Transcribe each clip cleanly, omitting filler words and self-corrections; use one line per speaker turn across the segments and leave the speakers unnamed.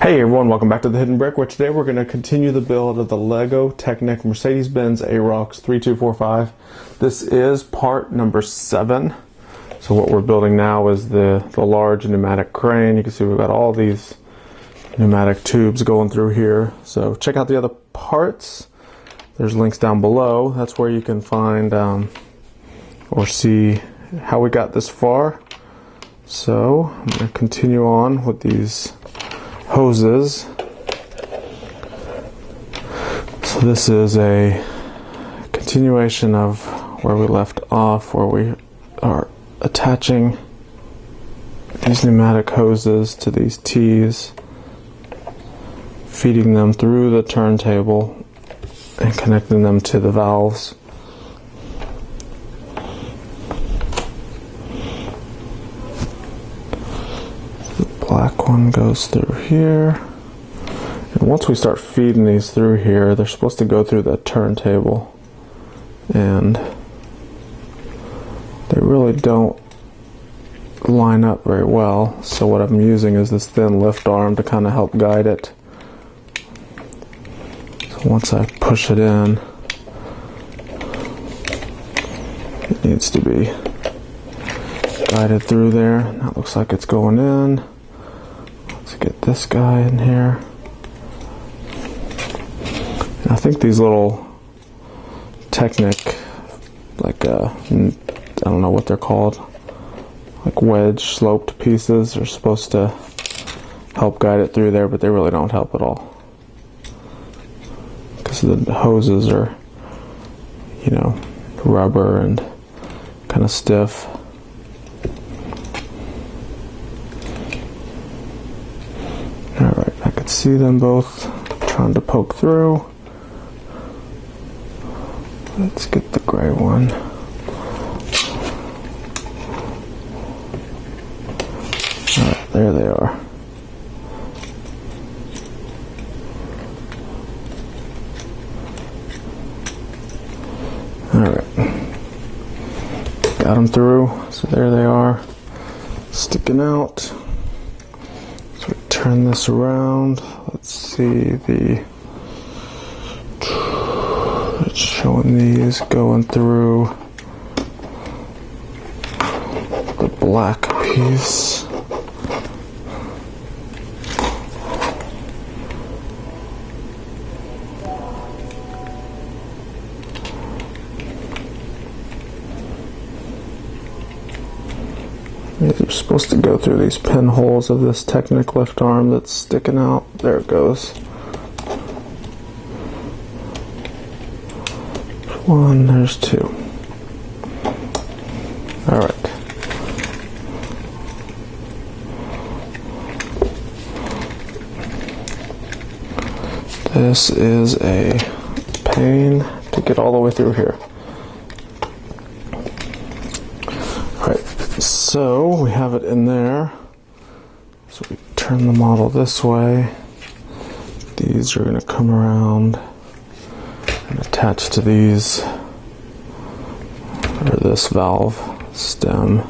Hey everyone, welcome back to The Hidden Brick, where today we're going to continue the build of the Lego Technic Mercedes-Benz Arocs 3245. This is part number 7. So what we're building now is the large pneumatic crane. You can see we've got all these pneumatic tubes going through here. So check out the other parts. There's links down below. That's where you can find or see how we got this far. So I'm going to continue on with these hoses. So this is a continuation of where we left off, where we are attaching these pneumatic hoses to these T's, feeding them through the turntable and connecting them to the valves. Black one goes through here, and once we start feeding these through here, they're supposed to go through the turntable, and they really don't line up very well. So what I'm using is this thin lift arm to kind of help guide it. So once I push it in, it needs to be guided through there. That looks like it's going in. Get this guy in here. And I think these little Technic, like I don't know what they're called, like wedge sloped pieces, are supposed to help guide it through there, but they really don't help at all because the hoses are, you know, rubber and kind of stiff. Alright, I could see them both trying to poke through. Let's get the gray one. Alright, there they are. Alright. Got them through, so there they are, sticking out. Turn this around. Let's see, it's showing these going through the black piece. These are supposed to go through these pinholes of this Technic lift arm that's sticking out. There it goes. There's one, there's two. Alright. This is a pain to get all the way through here. So we have it in there. So we turn the model this way. These are going to come around and attach to these, or this valve stem.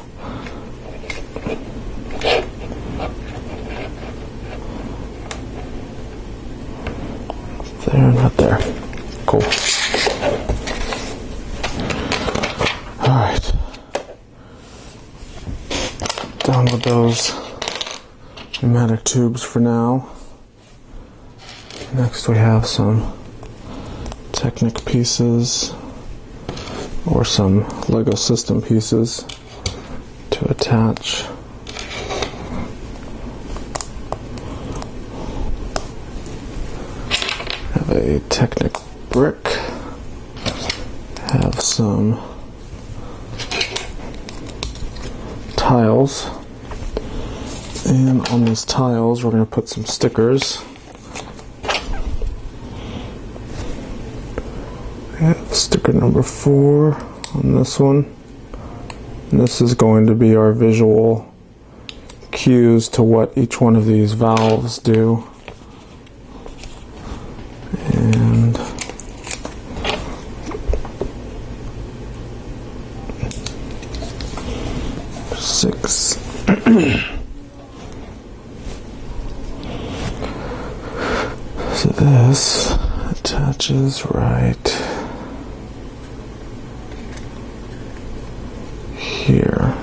There, not there. Cool. Alright. Done with those pneumatic tubes for now. Next we have some Technic pieces, or some Lego system pieces to attach. Have a Technic brick. Have some tiles. And on these tiles, we're going to put some stickers. We have sticker number 4 on this one. And this is going to be our visual cues to what each one of these valves do. And 6. So this attaches right here.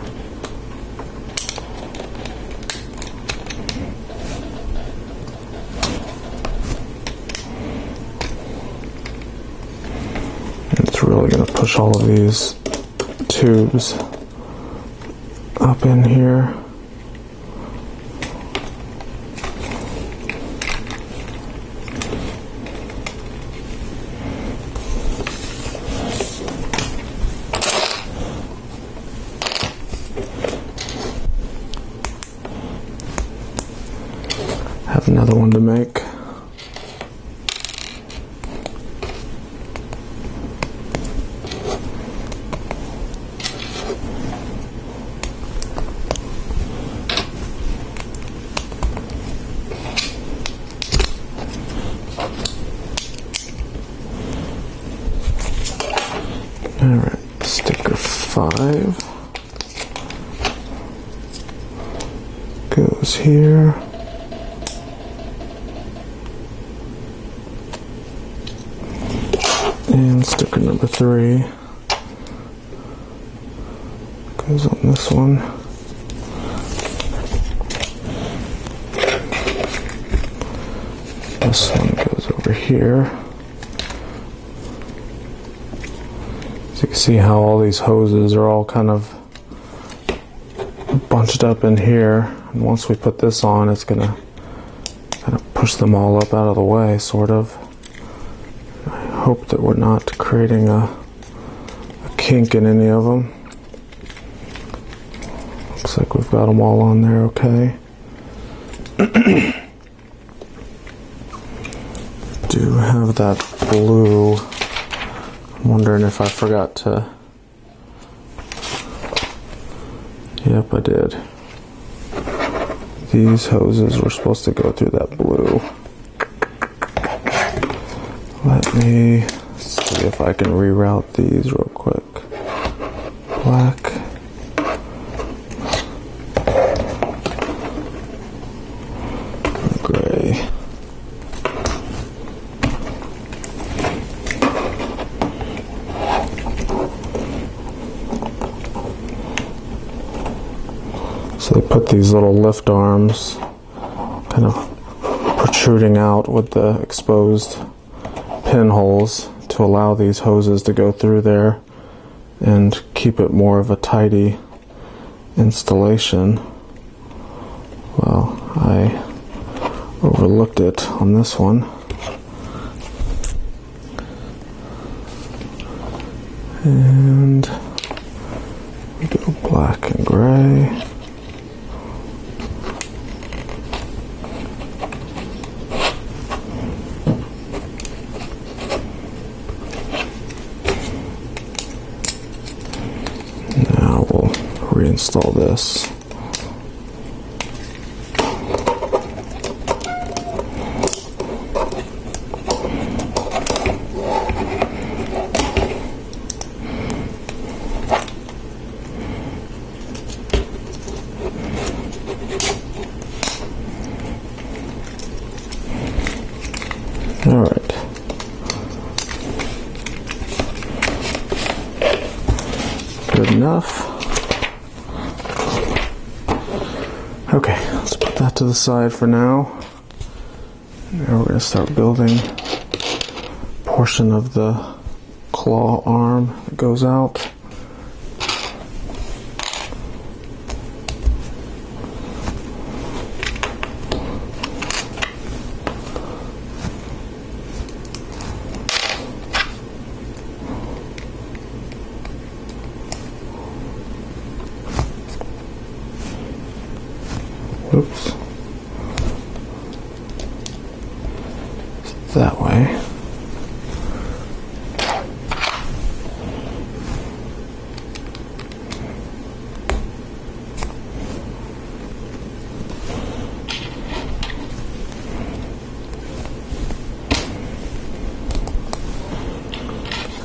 It's really going to push all of these tubes up in here. Have another one to make. Alright, sticker 5 goes here. And sticker number 3 goes on this one. This one goes over here. So you can see how all these hoses are all kind of bunched up in here. And once we put this on, it's going to kind of push them all up out of the way, sort of. Hope that we're not creating a kink in any of them. Looks like we've got them all on there okay. Do have that blue. I'm wondering if I forgot to. Yep, I did. These hoses were supposed to go through that blue. Let me see if I can reroute these real quick. Black. Gray. So they put these little lift arms kind of protruding out with the exposed pinholes to allow these hoses to go through there and keep it more of a tidy installation. Well, I overlooked it on this one. And we go black and gray. Reinstall this. All right. Good enough. Okay, let's put that to the side for now. Now we're going to start building a portion of the claw arm that goes out. Oops. That way.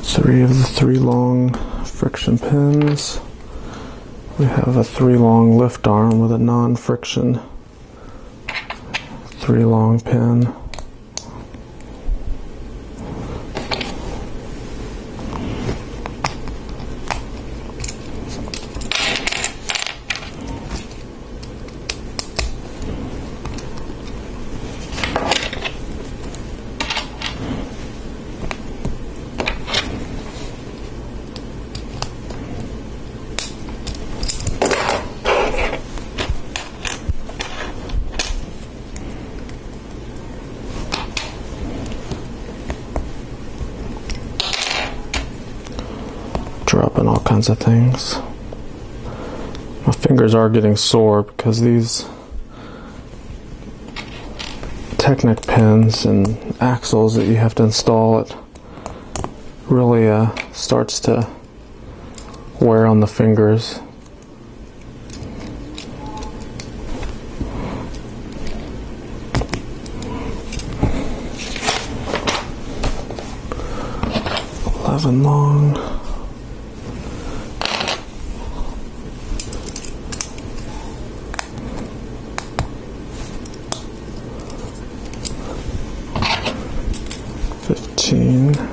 Three of the 3 long friction pins. We have a 3 long lift arm with a non-friction 3 long pin. kinds of things. My fingers are getting sore because these Technic pins and axles that you have to install, it really starts to wear on the fingers. Long. $15.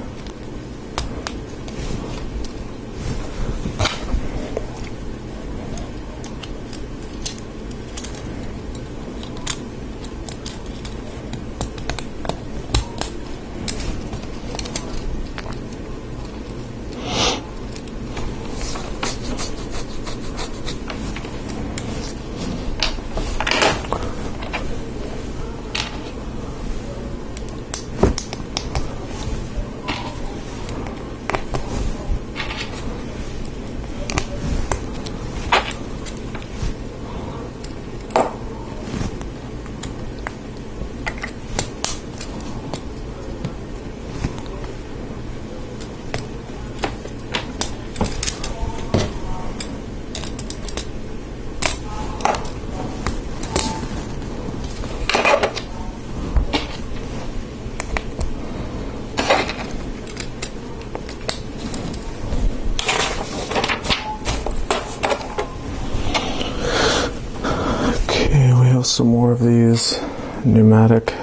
Some more of these pneumatic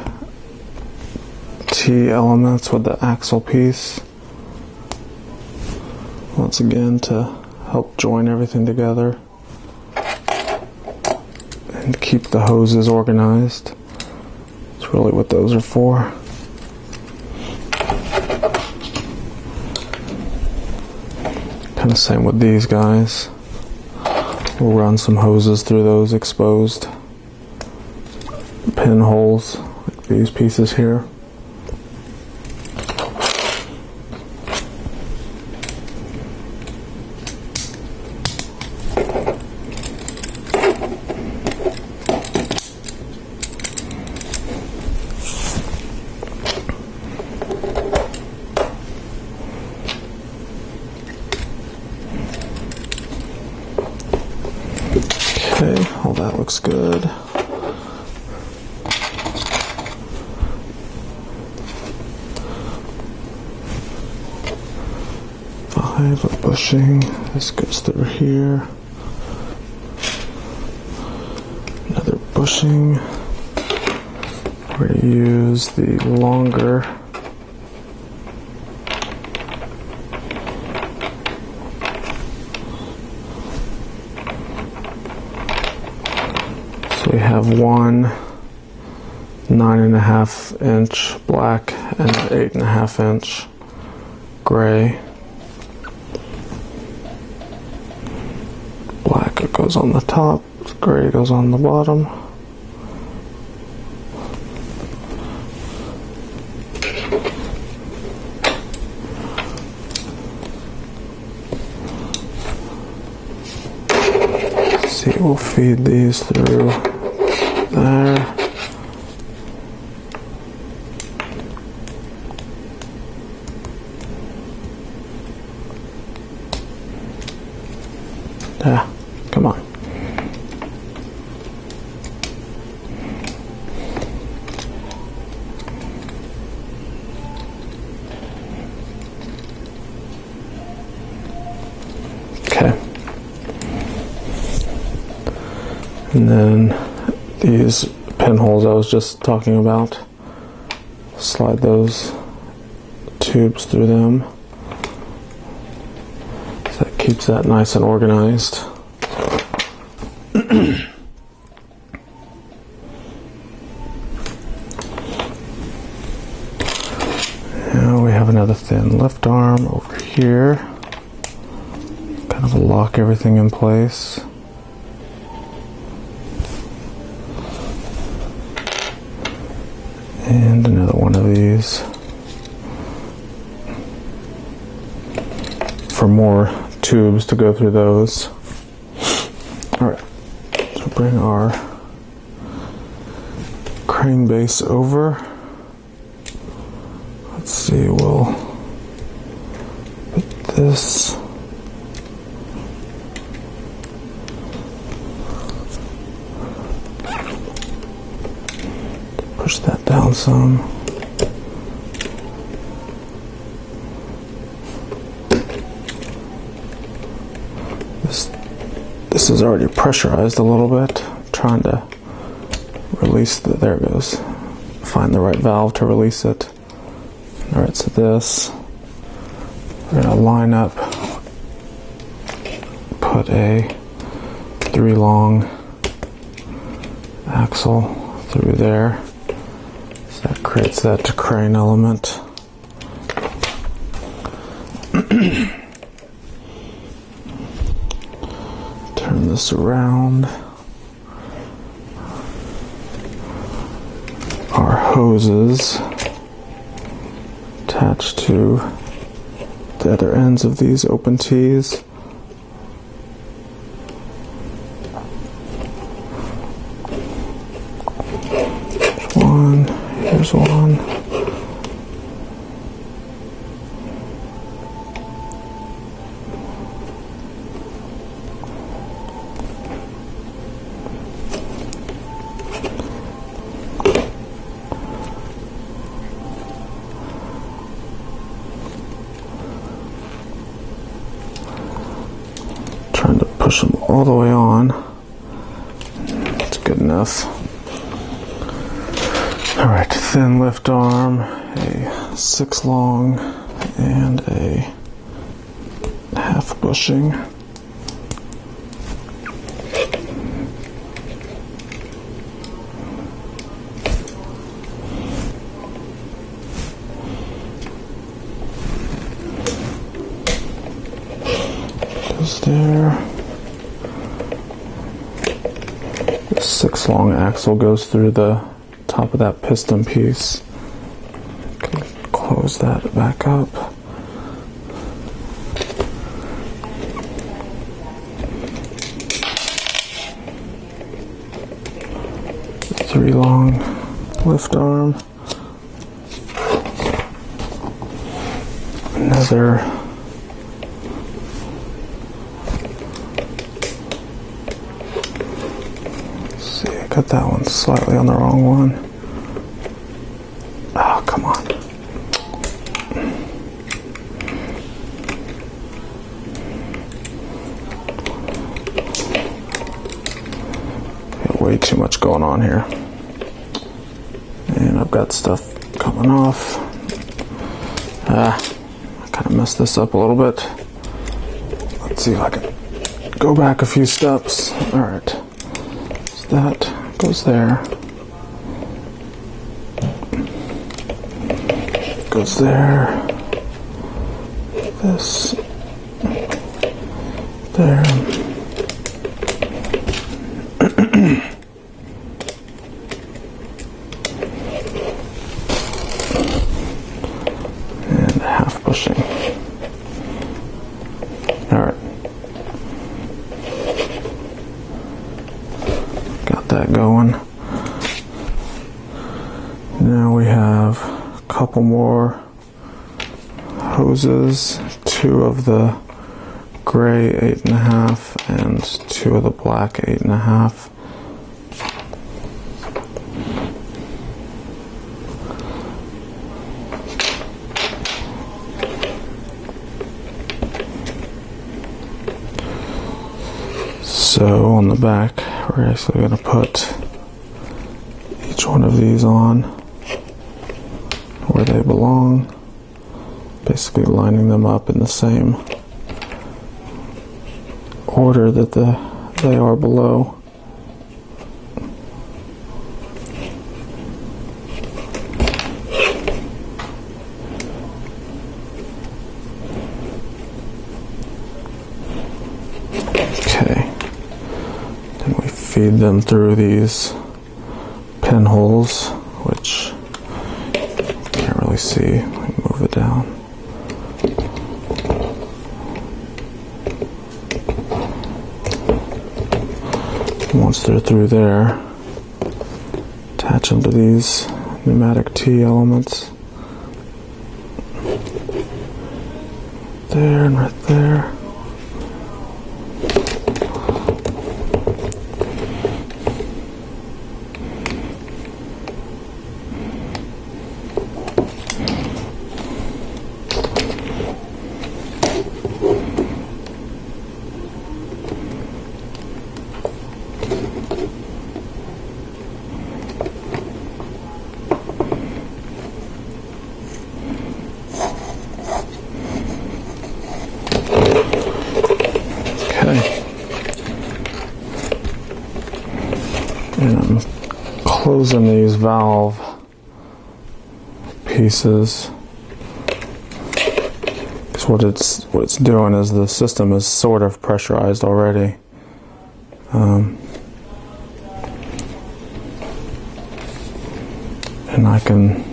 T-elements with the axle piece. Once again, to help join everything together and keep the hoses organized. That's really what those are for. Kind of same with these guys. We'll run some hoses through those exposed pinholes, like these pieces here. Okay, all that looks good. I have a bushing. This goes through here. Another bushing. We're going to use the longer so we have one 9.5 inch black and 8.5 inch gray. Black it goes on the top, gray goes on the bottom. See, we'll feed these through there. Yeah, come on. Okay. And then these pinholes I was just talking about, slide those tubes through them. So that keeps that nice and organized. Now we have another thin lift arm over here. Kind of lock everything in place. And another one of these for more tubes to go through those. Alright, so bring our crane base over. Let's see, we'll put this push that down some. This is already pressurized a little bit. I'm trying to release the, there it goes. Find the right valve to release it. Alright, so this, we're going to line up, put a 3 long axle through there. So that creates that crane element. Turn this around. Our hoses attached to the other ends of these open tees. Here's one. Trying to push them all the way on. That's good enough. Alright, thin lift arm, a 6 long, and a half bushing. Goes there. The 6 long axle goes through the top of that piston piece. Close that back up. Three long lift arm. Another got that one slightly on the wrong one. Oh, come on. Got way too much going on here. And I've got stuff coming off. I kind of messed this up a little bit. Let's see if I can go back a few steps. Alright. So that goes there. Goes there. This. There. And half bushing. Alright. Got that going. Now we have a couple more hoses, 2 of the gray 8.5 and 2 of the black 8.5. So on the back, we're actually going to put each one of these on where they belong, basically lining them up in the same order that they are below. Okay, then we feed them through these pinholes, which you can't really see. Let me move it down. once they're through there, attach them to these pneumatic T elements. There and right there. And I'm closing these valve pieces because what it's doing is the system is sort of pressurized already. And I can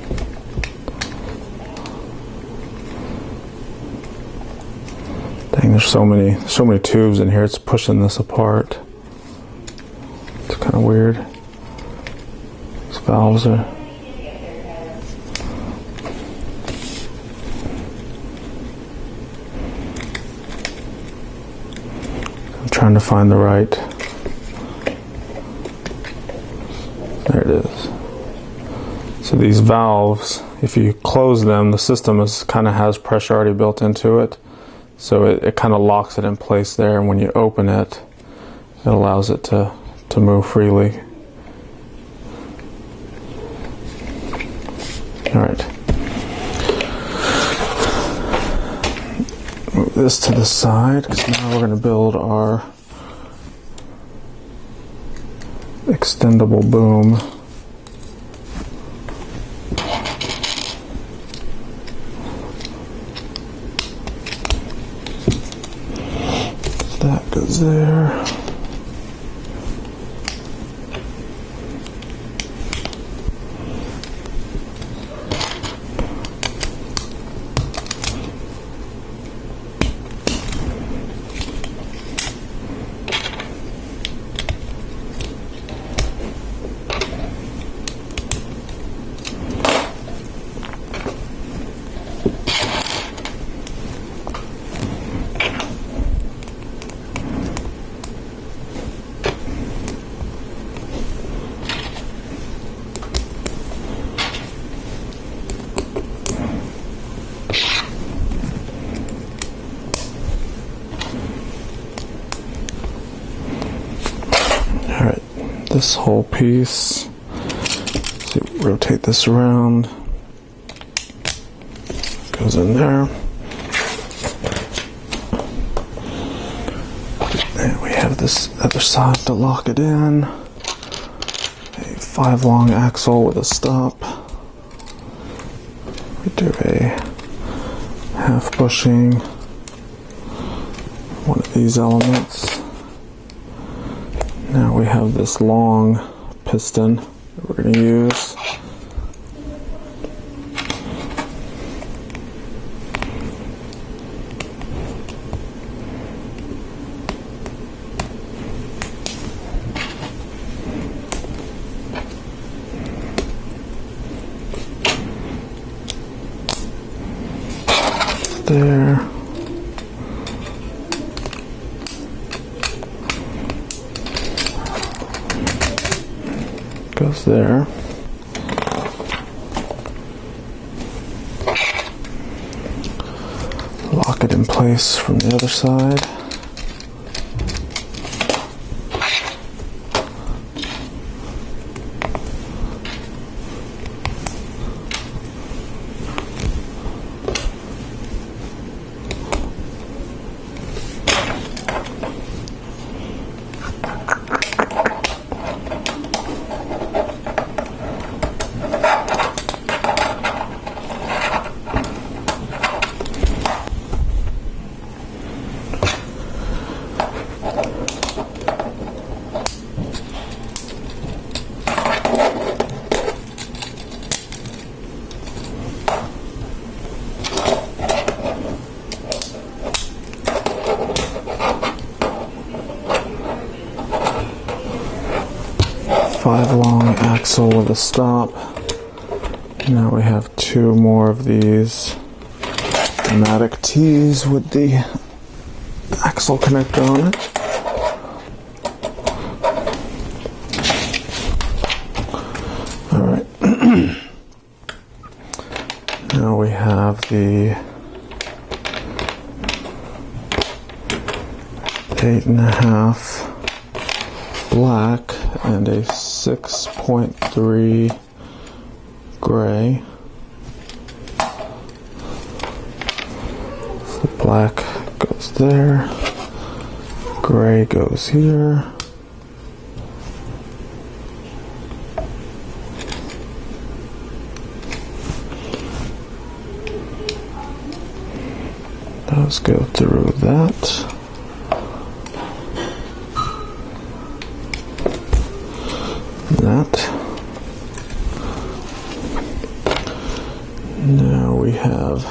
there's so many tubes in here, it's pushing this apart. It's kind of weird. These valves are I'm trying to find the right. There it is. So these valves, if you close them, the system kind of has pressure already built into it. So it kind of locks it in place there, and when you open it, it allows it to move freely. Alright. Move this to the side, because now we're going to build our extendable boom. That goes there. This whole piece, so rotate this around, goes in there, and we have this other side to lock it in, a 5-long axle with a stop. We do a half bushing, one of these elements. Now we have this long piston that we're going to use. There. Goes there. Lock it in place from the other side. 5 long axle with a stop. Now we have 2 more of these Pneumatic T's with the axle connector on it. Alright. Now we have the 8.5 black and a 6.3 gray. So black goes there, gray goes here. Those go through that. Now we have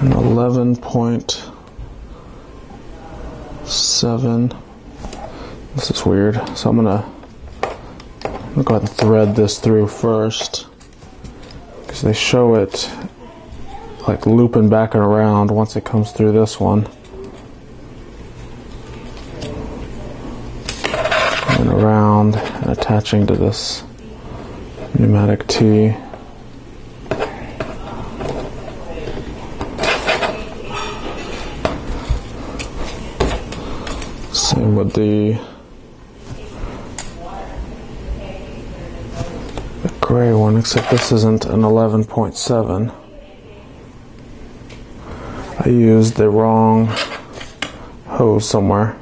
an 11.7. This is weird. So I'm gonna go ahead and thread this through first, because they show it like looping back and around once it comes through this one. And around and attaching to this Pneumatic T. Same with the gray one, except this isn't an 11.7. I used the wrong hose somewhere.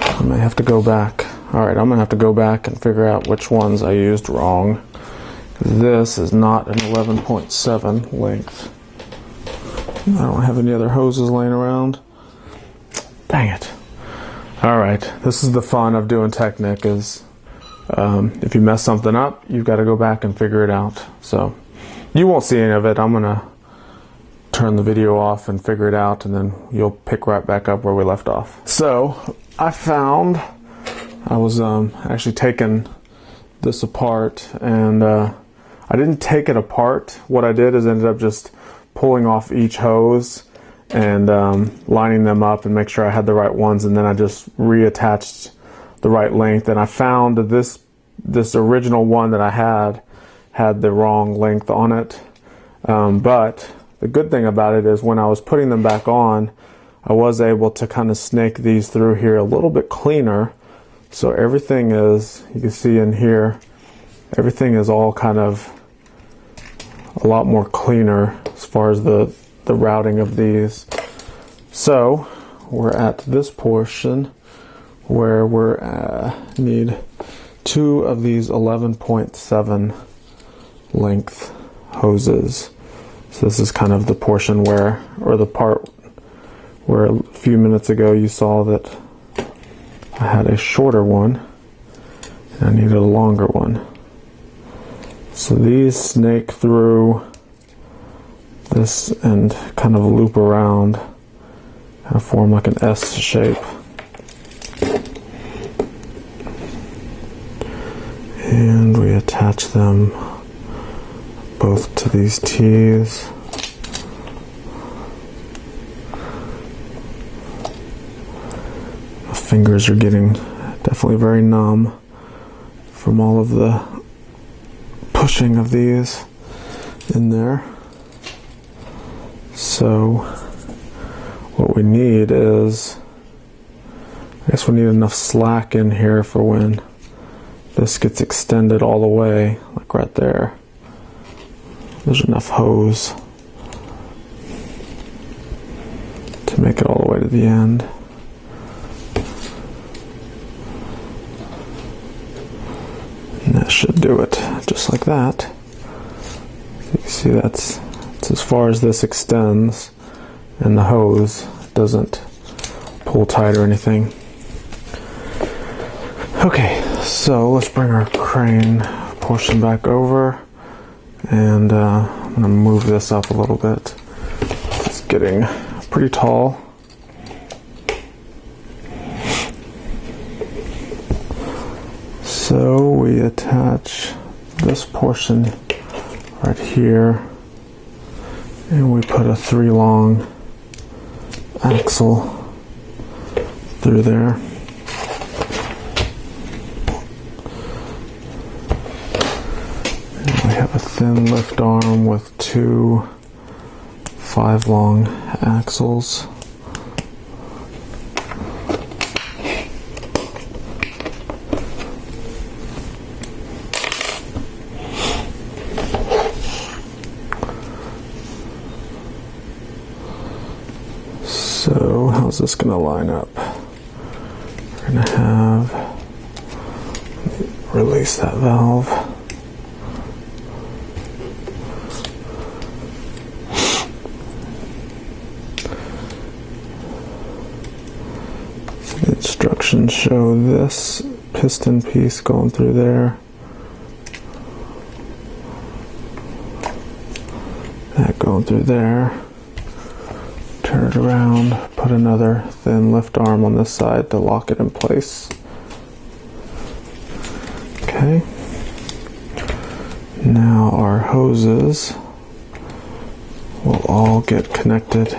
I may have to go back. Alright, I'm going to have to go back and figure out which ones I used wrong. This is not an 11.7 length. I don't have any other hoses laying around. Dang it. Alright, this is the fun of doing Technic, is if you mess something up, you've got to go back and figure it out. So you won't see any of it. I'm going to turn the video off and figure it out, and then you'll pick right back up where we left off. So I found, I was actually taking this apart, and I didn't take it apart. What I did is ended up just pulling off each hose and lining them up and make sure I had the right ones, and then I just reattached the right length. And I found that this original one that I had the wrong length on it, but the good thing about it is when I was putting them back on, I was able to kind of snake these through here a little bit cleaner. So everything is, you can see in here, everything is all kind of a lot more cleaner as far as the routing of these. So we're at this portion where we're need 2 of these 11.7 length hoses. So this is kind of the portion where, or the part where a few minutes ago you saw that I had a shorter one and I needed a longer one. So these snake through this and kind of loop around, kind of form like an S shape. And we attach them both to these T's. My fingers are getting definitely very numb from all of the pushing of these in there. So what we need is, I guess we need enough slack in here for when this gets extended all the way, like right there. There's enough hose to make it all the way to the end. And that should do it, just like that. So you can see that's as far as this extends, and the hose doesn't pull tight or anything. Okay, so let's bring our crane portion back over, and I'm going to move this up a little bit. It's getting pretty tall. So we attach this portion right here, and we put a 3 long axle through there. And we have a thin lift arm with 2 5 long axles. So how's this going to line up? We're going to have, release that valve. So the instructions show this piston piece going through there. That going through there. Turn it around, put another thin lift arm on this side to lock it in place. Okay. Now our hoses will all get connected.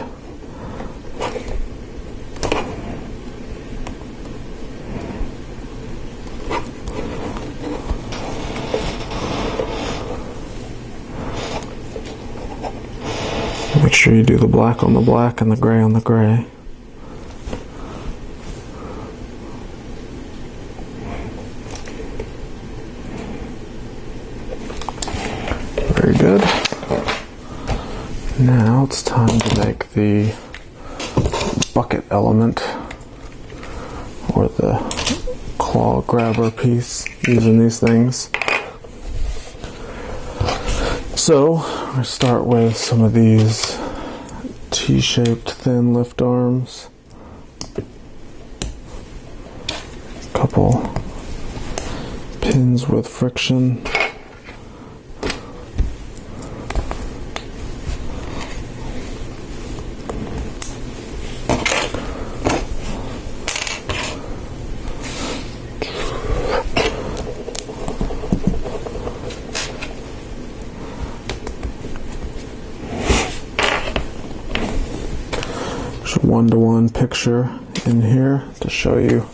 Make sure you do the black on the black and the gray on the gray. Very good. Now it's time to make the bucket element, or the claw grabber piece, using these things. So we start with some of these T-shaped thin lift arms. A couple pins with friction. One-to-one picture in here to show you.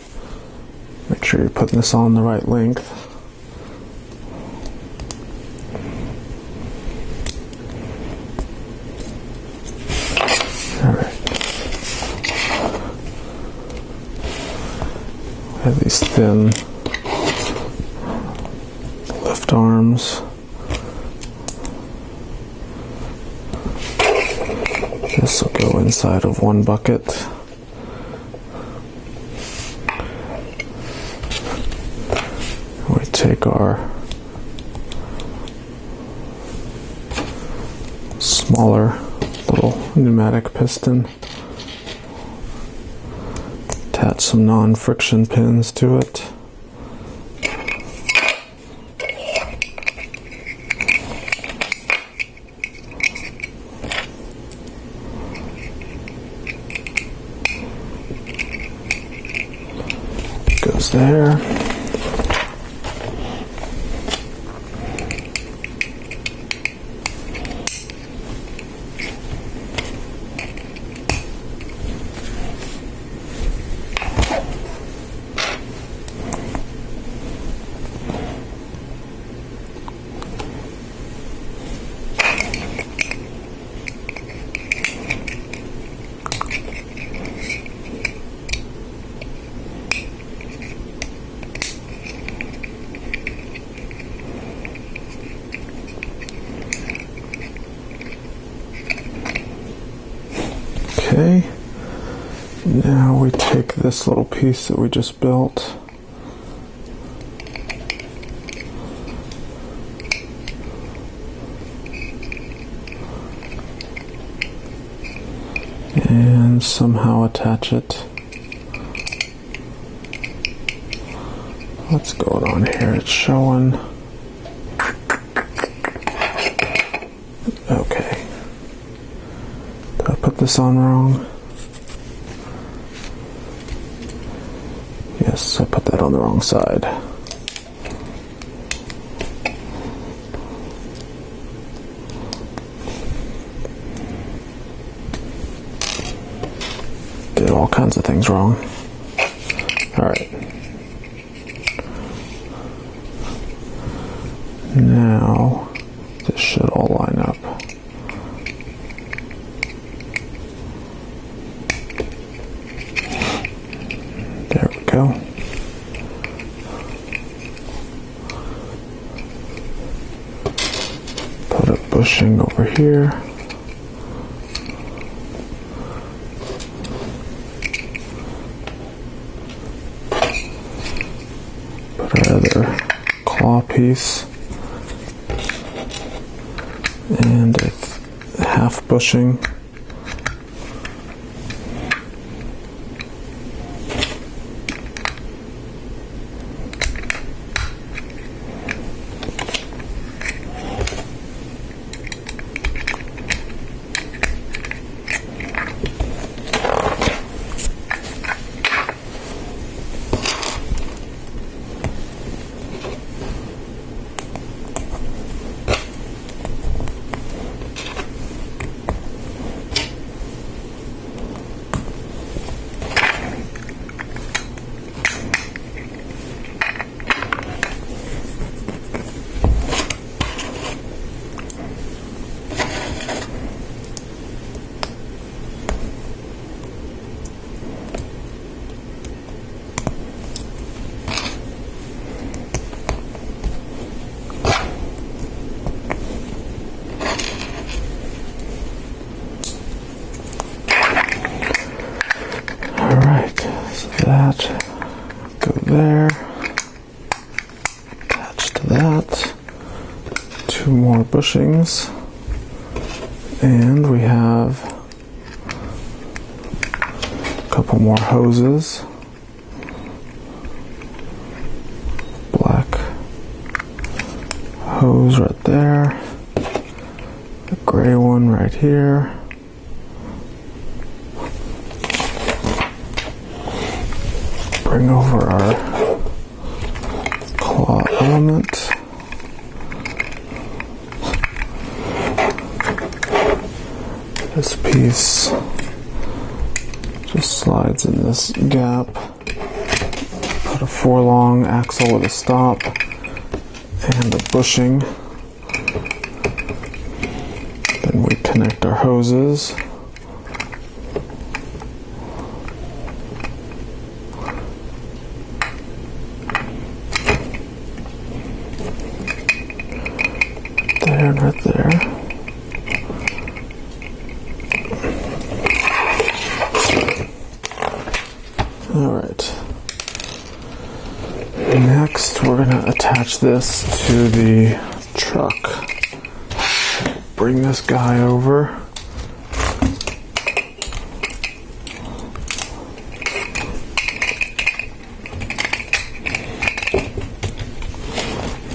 Make sure you're putting this on the right length. Alright. We have these thin lift arms. This will go inside of one bucket. We take our smaller little pneumatic piston, attach some non-friction pins to it. Goes there. Okay, now we take this little piece that we just built, and somehow attach it. What's going on here? It's showing. Okay. Did I put this on wrong? Yes, I put that on the wrong side. Did all kinds of things wrong. Alright. Now, this should all line up. There we go. Put a bushing over here. Put our other claw piece. And a half bushing. That, go there, attach to that, 2 more bushings, and we have a couple more hoses, black hose right there, the gray one right here. Bring over our claw element. This piece just slides in this gap. Put a 4-long axle with a stop and a bushing. Then we connect our hoses. There and right there. Alright. Next, we're going to attach this to the truck. Bring this guy over.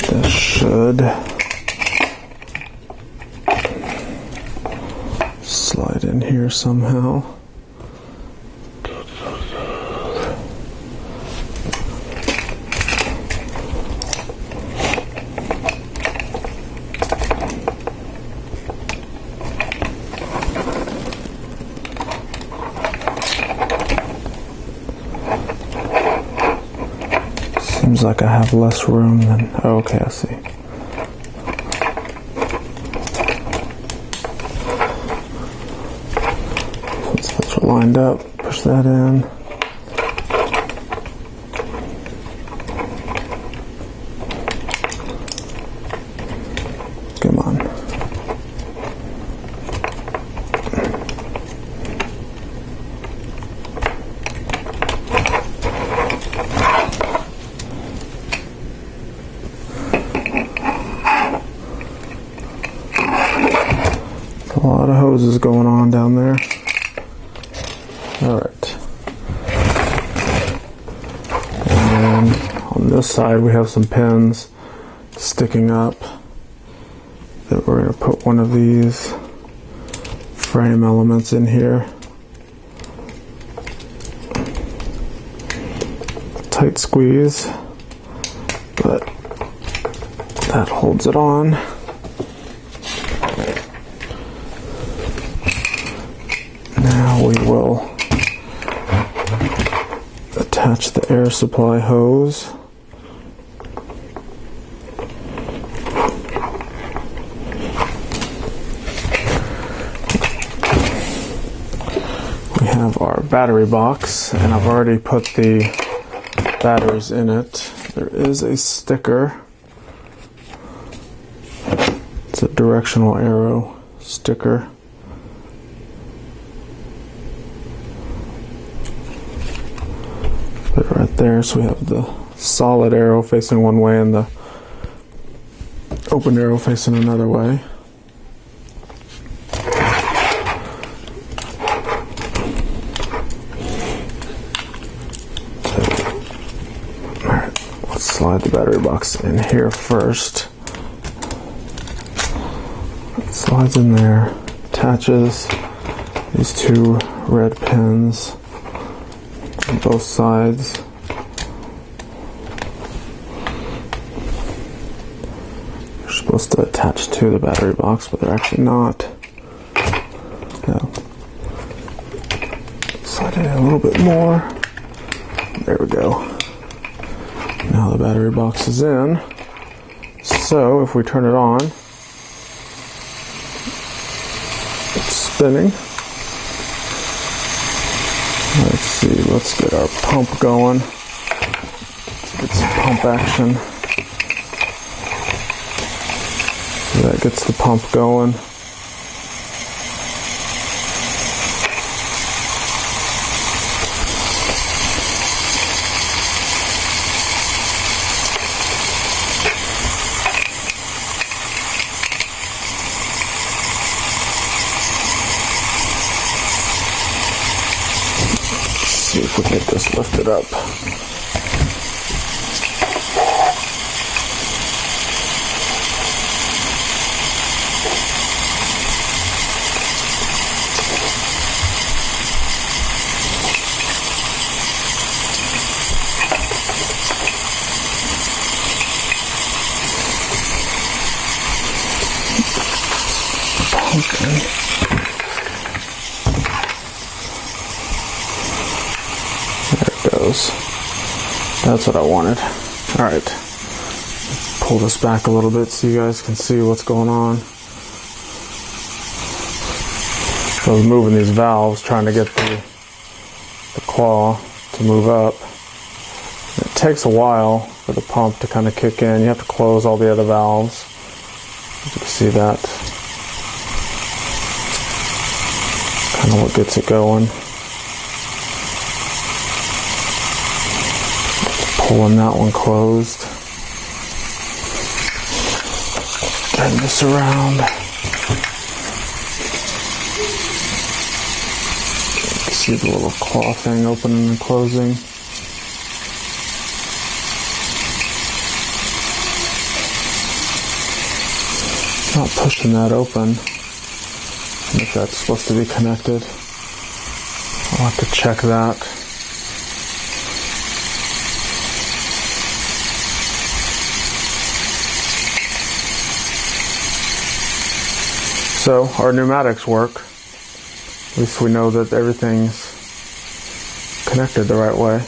This should slide in here somehow. Seems like I have less room than, oh, okay, I see. Once those are lined up, push that in. Come on. A lot of hoses going on down there. Alright. And then on this side we have some pins sticking up that we're going to put one of these frame elements in here. Tight squeeze, but that holds it on. Now we will attach the air supply hose. We have our battery box, and I've already put the batteries in it. There is a sticker. It's a directional arrow sticker. Put it right there, so we have the solid arrow facing one way and the open arrow facing another way. Alright, let's slide the battery box in here first. It slides in there, attaches these two red pins on both sides. They're supposed to attach to the battery box, but they're actually not. So, slide it in a little bit more. There we go. Now the battery box is in. So if we turn it on, it's spinning. Let's see, let's get our pump going. Let's get some pump action. So that gets the pump going. See if we can get this lifted up. Okay. That's what I wanted. Alright, pull this back a little bit so you guys can see what's going on. I was moving these valves, trying to get the claw to move up. It takes a while for the pump to kind of kick in. You have to close all the other valves. You can see that. Kind of what gets it going. Pulling that one closed. Turn this around. You can see the little claw thing opening and closing. Not pushing that open. If that's supposed to be connected, I'll have to check that. So our pneumatics work. At least we know that everything's connected the right way.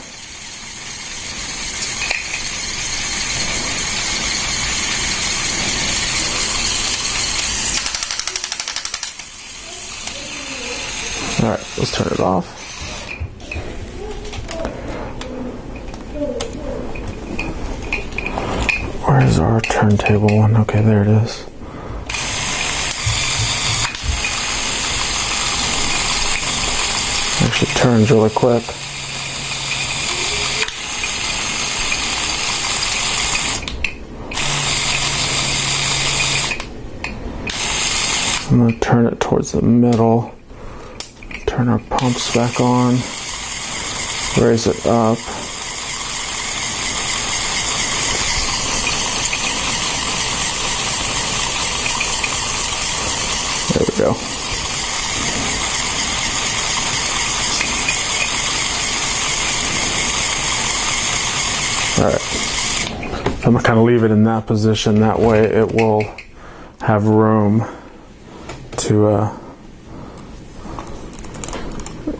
Alright, let's turn it off. Where's our turntable one? Okay, there it is. Actually turns really quick. I'm going to turn it towards the middle. Turn our pumps back on. Raise it up. There we go. Alright, I'm going to kind of leave it in that position, that way it will have room to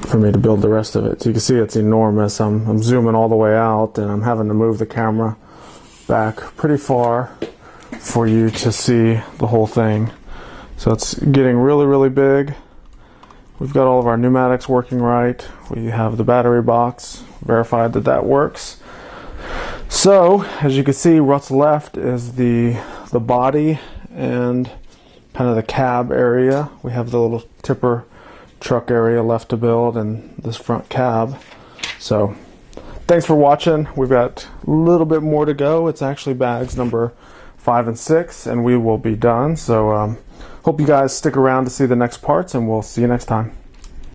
for me to build the rest of it. So you can see it's enormous. I'm zooming all the way out, and I'm having to move the camera back pretty far for you to see the whole thing. So it's getting really, really big. We've got all of our pneumatics working right. We have the battery box, verified that that works. So as you can see, what's left is the body and kind of the cab area. We have the little tipper truck area left to build and this front cab. So thanks for watching. We've got a little bit more to go. It's actually bags number 5 and 6, and we will be done. So hope you guys stick around to see the next parts, and we'll see you next time.